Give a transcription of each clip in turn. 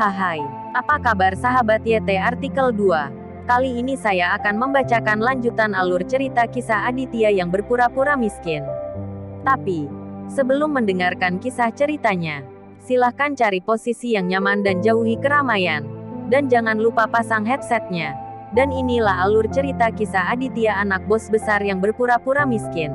Hai, apa kabar sahabat YT artikel 2? Kali ini saya akan membacakan lanjutan alur cerita kisah Aditya yang berpura-pura miskin. Tapi, sebelum mendengarkan kisah ceritanya, silahkan cari posisi yang nyaman dan jauhi keramaian. Dan jangan lupa pasang headsetnya. Dan inilah alur cerita kisah Aditya anak bos besar yang berpura-pura miskin.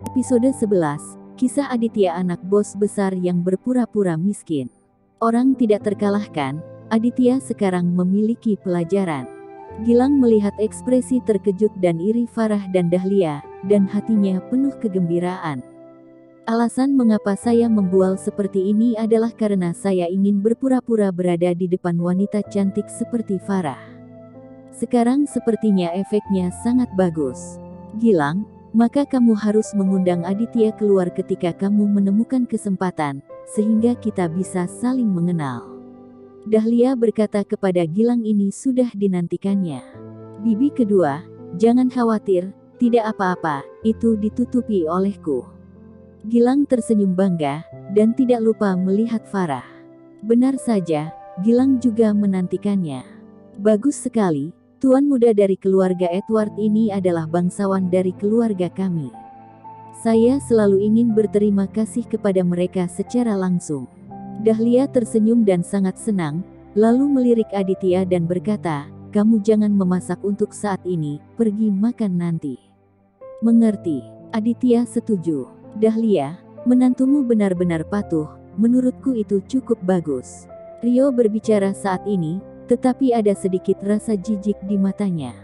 Episode 11. Kisah Aditya anak bos besar yang berpura-pura miskin. Orang tidak terkalahkan, Aditya sekarang memiliki pelajaran. Gilang melihat ekspresi terkejut dan iri Farah dan Dahlia, dan hatinya penuh kegembiraan. Alasan mengapa saya membual seperti ini adalah karena saya ingin berpura-pura berada di depan wanita cantik seperti Farah. Sekarang sepertinya efeknya sangat bagus. Gilang, maka kamu harus mengundang Aditya keluar ketika kamu menemukan kesempatan, sehingga kita bisa saling mengenal. Dahlia berkata kepada Gilang ini sudah dinantikannya. Bibi kedua, jangan khawatir, tidak apa-apa, itu ditutupi olehku. Gilang tersenyum bangga, dan tidak lupa melihat Farah. Benar saja, Gilang juga menantikannya. Bagus sekali. Tuan muda dari keluarga Edward ini adalah bangsawan dari keluarga kami. Saya selalu ingin berterima kasih kepada mereka secara langsung. Dahlia tersenyum dan sangat senang, lalu melirik Aditya dan berkata, kamu jangan memasak untuk saat ini, pergi makan nanti. Mengerti, Aditya setuju. Dahlia, menantumu benar-benar patuh, menurutku itu cukup bagus. Rio berbicara saat ini, tetapi ada sedikit rasa jijik di matanya.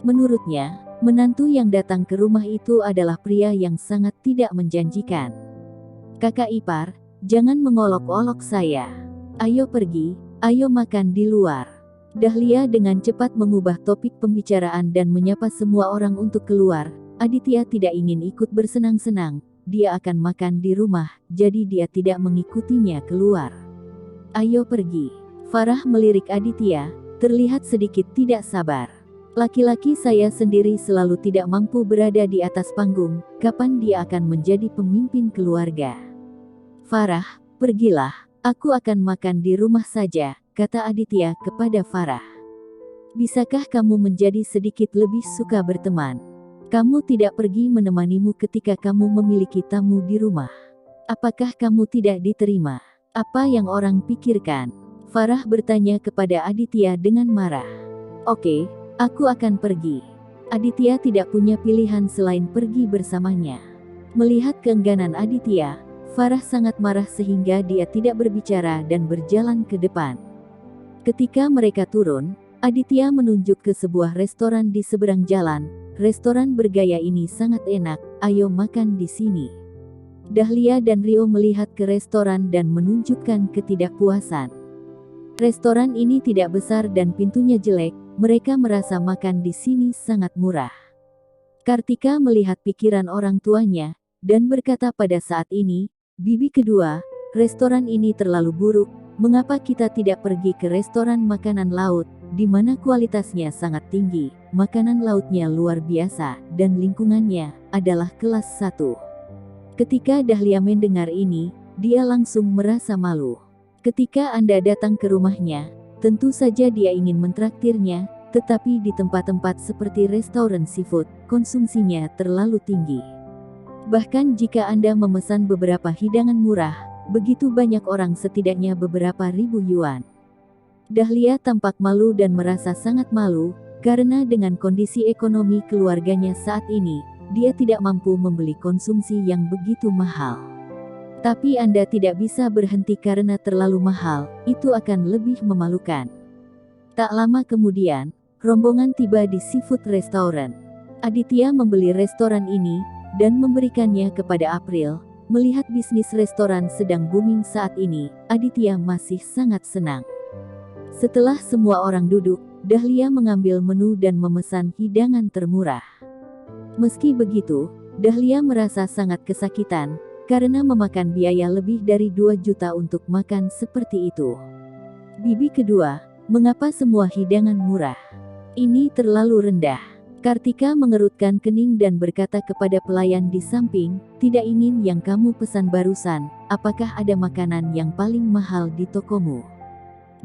Menurutnya, menantu yang datang ke rumah itu adalah pria yang sangat tidak menjanjikan. Kakak ipar, jangan mengolok-olok saya. Ayo pergi, ayo makan di luar. Dahlia dengan cepat mengubah topik pembicaraan dan menyapa semua orang untuk keluar. Aditya tidak ingin ikut bersenang-senang, dia akan makan di rumah, jadi dia tidak mengikutinya keluar. Ayo pergi. Farah melirik Aditya, terlihat sedikit tidak sabar. Laki-laki saya sendiri selalu tidak mampu berada di atas panggung, kapan dia akan menjadi pemimpin keluarga? Farah, pergilah, aku akan makan di rumah saja, kata Aditya kepada Farah. Bisakah kamu menjadi sedikit lebih suka berteman? Kamu tidak pergi menemanimu ketika kamu memiliki tamu di rumah. Apakah kamu tidak diterima? Apa yang orang pikirkan? Farah bertanya kepada Aditya dengan marah. Oke, aku akan pergi. Aditya tidak punya pilihan selain pergi bersamanya. Melihat keengganan Aditya, Farah sangat marah sehingga dia tidak berbicara dan berjalan ke depan. Ketika mereka turun, Aditya menunjuk ke sebuah restoran di seberang jalan. Restoran bergaya ini sangat enak, ayo makan di sini. Dahlia dan Rio melihat ke restoran dan menunjukkan ketidakpuasan. Restoran ini tidak besar dan pintunya jelek, mereka merasa makan di sini sangat murah. Kartika melihat pikiran orang tuanya, dan berkata pada saat ini, Bibi kedua, restoran ini terlalu buruk, mengapa kita tidak pergi ke restoran makanan laut, di mana kualitasnya sangat tinggi, makanan lautnya luar biasa, dan lingkungannya adalah kelas 1. Ketika Dahlia mendengar ini, dia langsung merasa malu. Ketika Anda datang ke rumahnya, tentu saja dia ingin mentraktirnya, tetapi di tempat-tempat seperti restoran seafood, konsumsinya terlalu tinggi. Bahkan jika Anda memesan beberapa hidangan murah, begitu banyak orang setidaknya beberapa ribu yuan. Dahlia tampak malu dan merasa sangat malu, karena dengan kondisi ekonomi keluarganya saat ini, dia tidak mampu membeli konsumsi yang begitu mahal. Tapi Anda tidak bisa berhenti karena terlalu mahal, itu akan lebih memalukan. Tak lama kemudian, rombongan tiba di seafood restaurant. Aditya membeli restoran ini, dan memberikannya kepada April. Melihat bisnis restoran sedang booming saat ini, Aditya masih sangat senang. Setelah semua orang duduk, Dahlia mengambil menu dan memesan hidangan termurah. Meski begitu, Dahlia merasa sangat kesakitan, karena memakan biaya lebih dari 2 juta untuk makan seperti itu. Bibi kedua, mengapa semua hidangan murah? Ini terlalu rendah. Kartika mengerutkan kening dan berkata kepada pelayan di samping, "Tidak ingin yang kamu pesan barusan, apakah ada makanan yang paling mahal di tokomu?"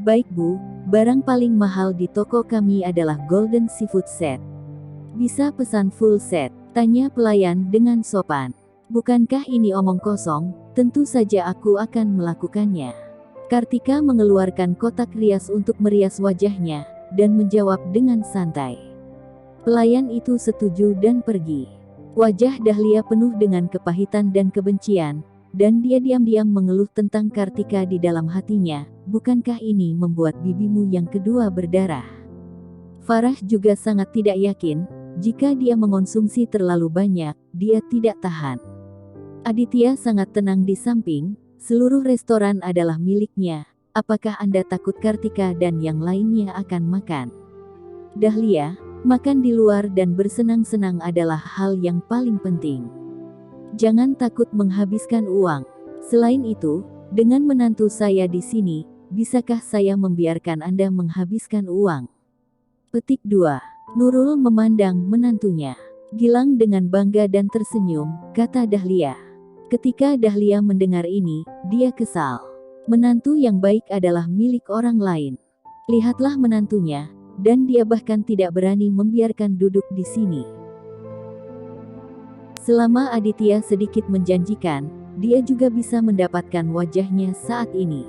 "Baik Bu, barang paling mahal di toko kami adalah Golden Seafood Set." "Bisa pesan full set?" tanya pelayan dengan sopan. "Bukankah ini omong kosong? Tentu saja aku akan melakukannya." Kartika mengeluarkan kotak rias untuk merias wajahnya, dan menjawab dengan santai. Pelayan itu setuju dan pergi. Wajah Dahlia penuh dengan kepahitan dan kebencian, dan dia diam-diam mengeluh tentang Kartika di dalam hatinya. "Bukankah ini membuat bibimu yang kedua berdarah?" Farah juga sangat tidak yakin, jika dia mengonsumsi terlalu banyak, dia tidak tahan. Aditya sangat tenang di samping, seluruh restoran adalah miliknya. "Apakah Anda takut Kartika dan yang lainnya akan makan?" "Dahlia, makan di luar dan bersenang-senang adalah hal yang paling penting. Jangan takut menghabiskan uang. Selain itu, dengan menantu saya di sini, bisakah saya membiarkan Anda menghabiskan uang?" Petik 2. Nurul memandang menantunya. "Gilang dengan bangga dan tersenyum," kata Dahlia. Ketika Dahlia mendengar ini, dia kesal. Menantu yang baik adalah milik orang lain. Lihatlah menantunya, dan dia bahkan tidak berani membiarkan duduk di sini. Selama Aditya sedikit menjanjikan, dia juga bisa mendapatkan wajahnya saat ini.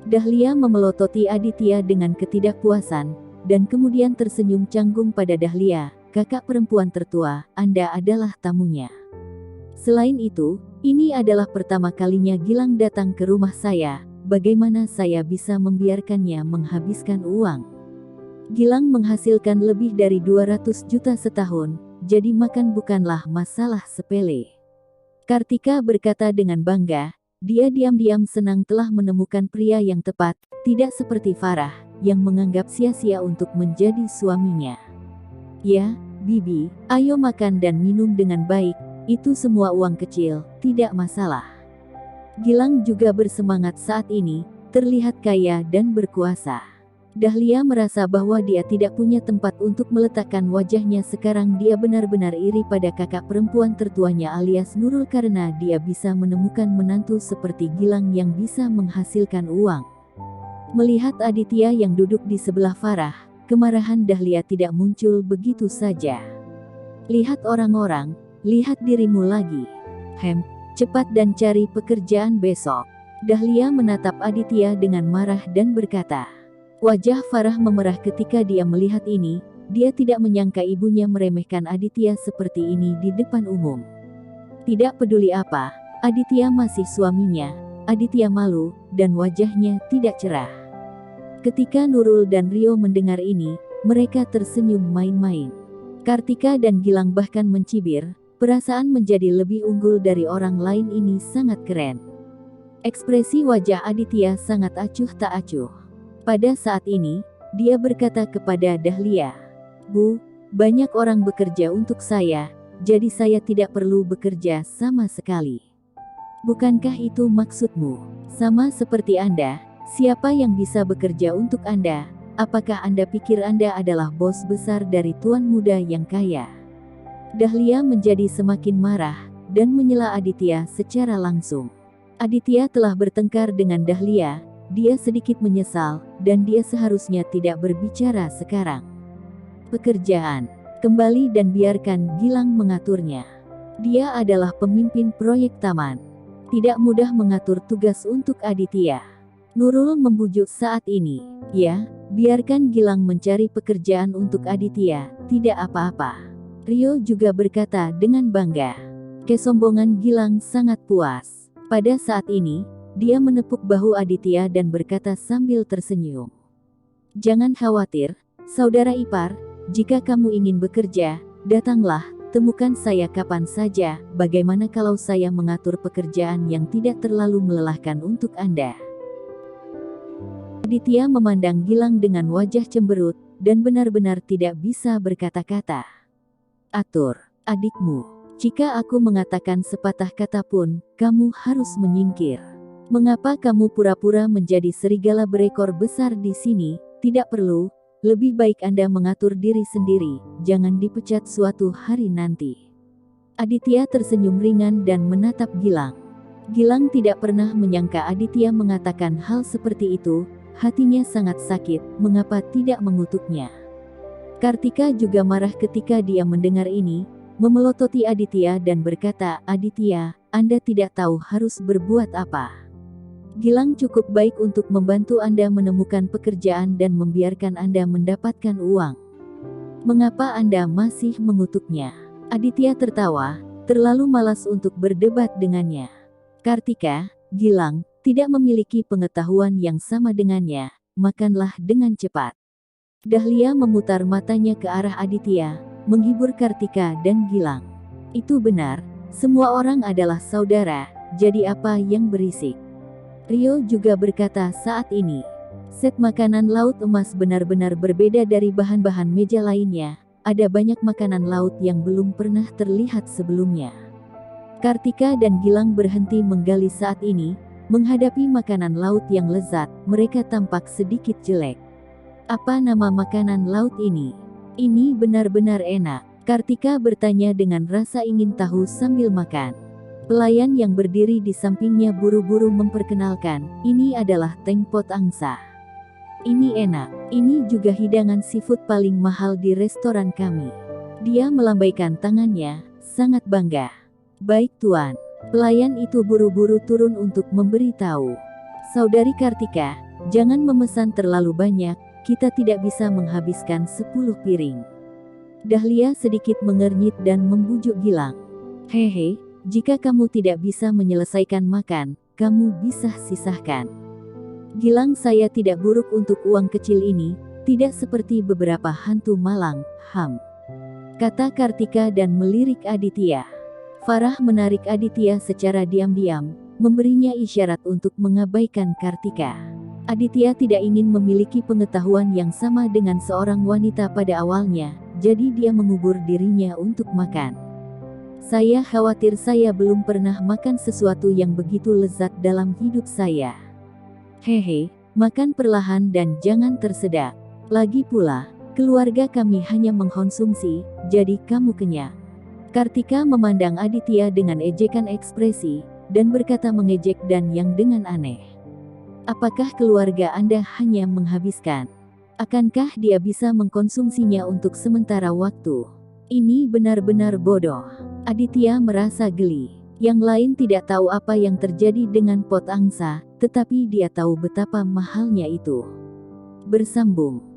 Dahlia memelototi Aditya dengan ketidakpuasan, dan kemudian tersenyum canggung pada Dahlia. "Kakak perempuan tertua, Anda adalah tamunya. Selain itu, ini adalah pertama kalinya Gilang datang ke rumah saya. Bagaimana saya bisa membiarkannya menghabiskan uang? Gilang menghasilkan lebih dari 200 juta setahun, jadi makan bukanlah masalah sepele." Kartika berkata dengan bangga, dia diam-diam senang telah menemukan pria yang tepat, tidak seperti Farah, yang menganggap sia-sia untuk menjadi suaminya. "Ya, Bibi, ayo makan dan minum dengan baik, itu semua uang kecil, tidak masalah." Gilang juga bersemangat saat ini, terlihat kaya dan berkuasa. Dahlia merasa bahwa dia tidak punya tempat untuk meletakkan wajahnya sekarang. Dia benar-benar iri pada kakak perempuan tertuanya alias Nurul karena dia bisa menemukan menantu seperti Gilang yang bisa menghasilkan uang. Melihat Aditya yang duduk di sebelah Farah, kemarahan Dahlia tidak muncul begitu saja. "Lihat orang-orang, lihat dirimu lagi. Cepat dan cari pekerjaan besok." Dahlia menatap Aditya dengan marah dan berkata. Wajah Farah memerah ketika dia melihat ini. Dia tidak menyangka ibunya meremehkan Aditya seperti ini di depan umum. Tidak peduli apa, Aditya masih suaminya. Aditya malu, dan wajahnya tidak cerah. Ketika Nurul dan Rio mendengar ini, mereka tersenyum main-main. Kartika dan Gilang bahkan mencibir, perasaan menjadi lebih unggul dari orang lain ini sangat keren. Ekspresi wajah Aditya sangat acuh tak acuh. Pada saat ini, dia berkata kepada Dahlia, "Bu, banyak orang bekerja untuk saya, jadi saya tidak perlu bekerja sama sekali." "Bukankah itu maksudmu? Sama seperti Anda, siapa yang bisa bekerja untuk Anda? Apakah Anda pikir Anda adalah bos besar dari tuan muda yang kaya?" Dahlia menjadi semakin marah, dan menyela Aditya secara langsung. Aditya telah bertengkar dengan Dahlia. Dia sedikit menyesal, dan dia seharusnya tidak berbicara sekarang. "Pekerjaan. Kembali dan biarkan Gilang mengaturnya. Dia adalah pemimpin proyek taman. Tidak mudah mengatur tugas untuk Aditya." Nurul membujuk saat ini. "Ya, biarkan Gilang mencari pekerjaan untuk Aditya, tidak apa-apa." Rio juga berkata dengan bangga. Kesombongan Gilang sangat puas. Pada saat ini, dia menepuk bahu Aditya dan berkata sambil tersenyum. "Jangan khawatir, saudara ipar, jika kamu ingin bekerja, datanglah, temukan saya kapan saja. Bagaimana kalau saya mengatur pekerjaan yang tidak terlalu melelahkan untuk Anda?" Aditya memandang Gilang dengan wajah cemberut, dan benar-benar tidak bisa berkata-kata. "Atur, adikmu. Jika aku mengatakan sepatah kata pun, kamu harus menyingkir. Mengapa kamu pura-pura menjadi serigala berekor besar di sini? Tidak perlu, lebih baik Anda mengatur diri sendiri, jangan dipecat suatu hari nanti. Aditya tersenyum ringan dan menatap Gilang. Gilang tidak pernah menyangka Aditya mengatakan hal seperti itu, hatinya sangat sakit, mengapa tidak mengutuknya. Kartika juga marah ketika dia mendengar ini, memelototi Aditya dan berkata, "Aditya, Anda tidak tahu harus berbuat apa. Gilang cukup baik untuk membantu Anda menemukan pekerjaan dan membiarkan Anda mendapatkan uang. Mengapa Anda masih mengutuknya?" Aditya tertawa, terlalu malas untuk berdebat dengannya. Kartika, Gilang, tidak memiliki pengetahuan yang sama dengannya, makanlah dengan cepat. Dahlia memutar matanya ke arah Aditya, menghibur Kartika dan Gilang. Itu benar, semua orang adalah saudara, jadi apa yang berisik? Rio juga berkata saat ini. Set makanan laut emas benar-benar berbeda dari bahan-bahan meja lainnya, ada banyak makanan laut yang belum pernah terlihat sebelumnya. Kartika dan Gilang berhenti menggali saat ini, menghadapi makanan laut yang lezat, mereka tampak sedikit jelek. Apa nama makanan laut ini? Ini benar-benar enak. Kartika bertanya dengan rasa ingin tahu sambil makan. Pelayan yang berdiri di sampingnya buru-buru memperkenalkan, ini adalah tengpot angsa. Ini enak, ini juga hidangan seafood paling mahal di restoran kami. Dia melambaikan tangannya, sangat bangga. Baik tuan. Pelayan itu buru-buru turun untuk memberitahu. Saudari Kartika, jangan memesan terlalu banyak, kita tidak bisa menghabiskan 10 piring. Dahlia sedikit mengernyit dan membujuk Gilang. Hehe, jika kamu tidak bisa menyelesaikan makan, kamu bisa sisahkan. Gilang, saya tidak buruk untuk uang kecil ini, tidak seperti beberapa hantu malang, kata Kartika dan melirik Aditya. Farah menarik Aditya secara diam-diam, memberinya isyarat untuk mengabaikan Kartika. Aditya tidak ingin memiliki pengetahuan yang sama dengan seorang wanita pada awalnya, jadi dia mengubur dirinya untuk makan. Saya khawatir saya belum pernah makan sesuatu yang begitu lezat dalam hidup saya. Hehe, makan perlahan dan jangan tersedak. Lagi pula, keluarga kami hanya mengkonsumsi, jadi kamu kenyang. Kartika memandang Aditya dengan ejekan ekspresi, dan berkata mengejek dan yang dengan aneh. Apakah keluarga Anda hanya menghabiskan? Akankah dia bisa mengkonsumsinya untuk sementara waktu? Ini benar-benar bodoh. Aditya merasa geli. Yang lain tidak tahu apa yang terjadi dengan pot angsa, tetapi dia tahu betapa mahalnya itu. Bersambung.